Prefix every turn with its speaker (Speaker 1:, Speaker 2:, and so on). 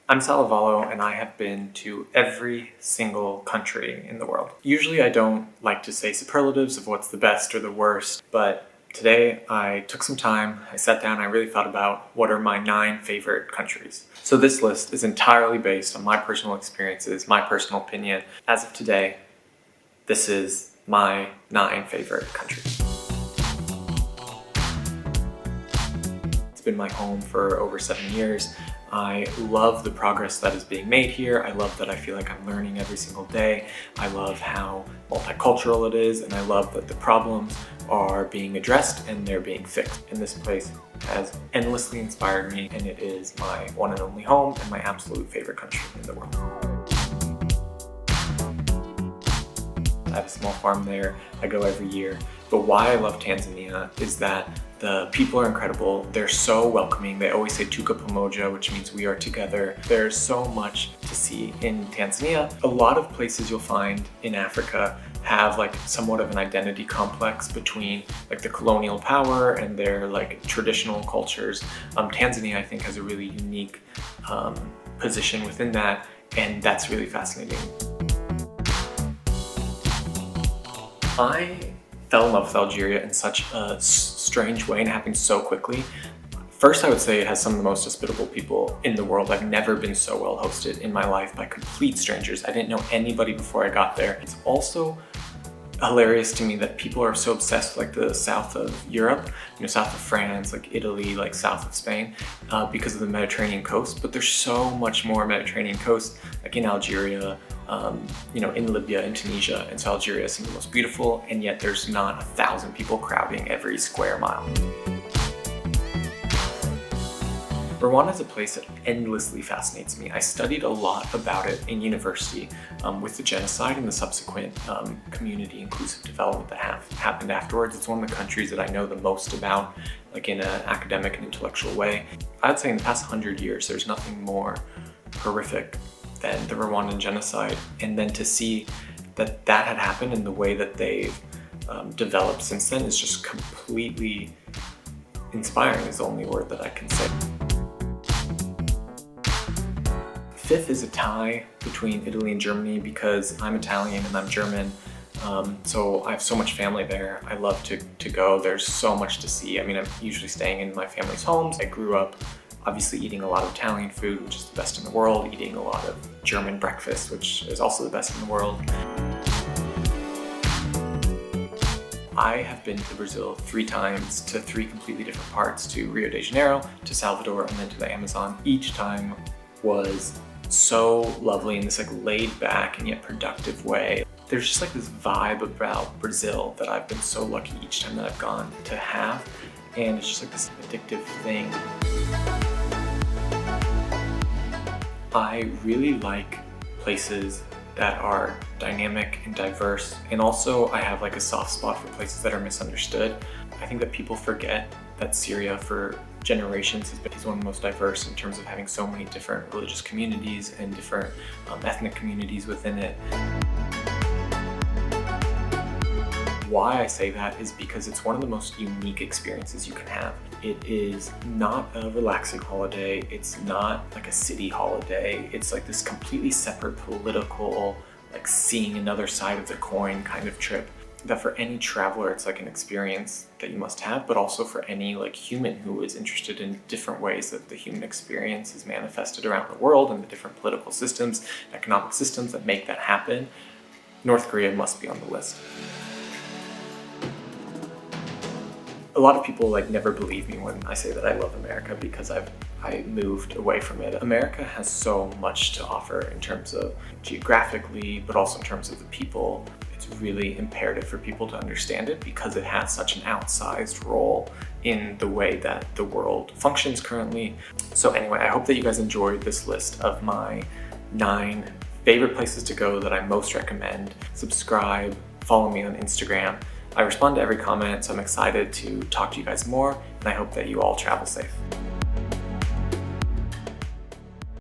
Speaker 1: I'm Lavallo, and I have been to every single country in the world. Usually I don't like to say superlatives of what's the best or the worst, but today I took some time, I sat down, I really thought about what are my 9 favorite countries. So this list is entirely based on my personal experiences, my personal opinion. As of today, this is my 9 favorite countries. It's been my home for over 7 years. I love the progress that is being made here. I love that I feel like I'm learning every single day. I love how multicultural it is, and I love that the problems are being addressed and they're being fixed. And this place has endlessly inspired me, and it is my one and only home and my absolute favorite country in the world. I have a small farm there. I go every year. But why I love Tanzania is that the people are incredible. They're so welcoming. They always say tuko pamoja, which means we are together. There's so much to see in Tanzania. A lot of places you'll find in Africa have like somewhat of an identity complex between like the colonial power and their like traditional cultures. Tanzania, I think, has a really unique position within that, and that's really fascinating. I fell in love with Algeria in such a strange way, and it happened so quickly. First, I would say it has some of the most hospitable people in the world. I've never been so well hosted in my life by complete strangers. I didn't know anybody before I got there. It's also hilarious to me that people are so obsessed with like the south of Europe, south of France, like Italy, like south of Spain, because of the Mediterranean coast. But there's so much more Mediterranean coast, like in Algeria, in Libya, in Tunisia, and so Algeria is some of the most beautiful, and yet there's not 1,000 people crowding every square mile. Rwanda is a place that endlessly fascinates me. I studied a lot about it in university with the genocide and the subsequent community inclusive development that happened afterwards. It's one of the countries that I know the most about, like in an academic and intellectual way. I'd say in the past 100 years, there's nothing more horrific than the Rwandan genocide, and then to see that that had happened and the way that they've developed since then is just completely inspiring, is the only word that I can say. 5th is a tie between Italy and Germany because I'm Italian and I'm German, so I have so much family there. I love to go. There's so much to see. I mean, I'm usually staying in my family's homes. I grew up obviously eating a lot of Italian food, which is the best in the world, eating a lot of German breakfast, which is also the best in the world. I have been to Brazil 3 times, to 3 completely different parts, to Rio de Janeiro, to Salvador, and then to the Amazon. Each time was so lovely in this like laid back and yet productive way. There's just like this vibe about Brazil that I've been so lucky each time that I've gone to have, and it's just like this addictive thing. I really like places that are dynamic and diverse, and also I have like a soft spot for places that are misunderstood. I think that people forget that Syria for generations is one of the most diverse in terms of having so many different religious communities and different ethnic communities within it. Why I say that is because it's one of the most unique experiences you can have. It is not a relaxing holiday. It's not like a city holiday. It's like this completely separate political, like seeing another side of the coin kind of trip. That for any traveler, it's like an experience that you must have, but also for any like human who is interested in different ways that the human experience is manifested around the world and the different political systems, economic systems that make that happen. North Korea must be on the list. A lot of people like never believe me when I say that I love America because I moved away from it. America has so much to offer in terms of geographically, but also in terms of the people. It's really imperative for people to understand it because it has such an outsized role in the way that the world functions currently. So anyway, I hope that you guys enjoyed this list of my 9 favorite places to go that I most recommend. Subscribe, follow me on Instagram. I respond to every comment, so I'm excited to talk to you guys more, and I hope that you all travel safe.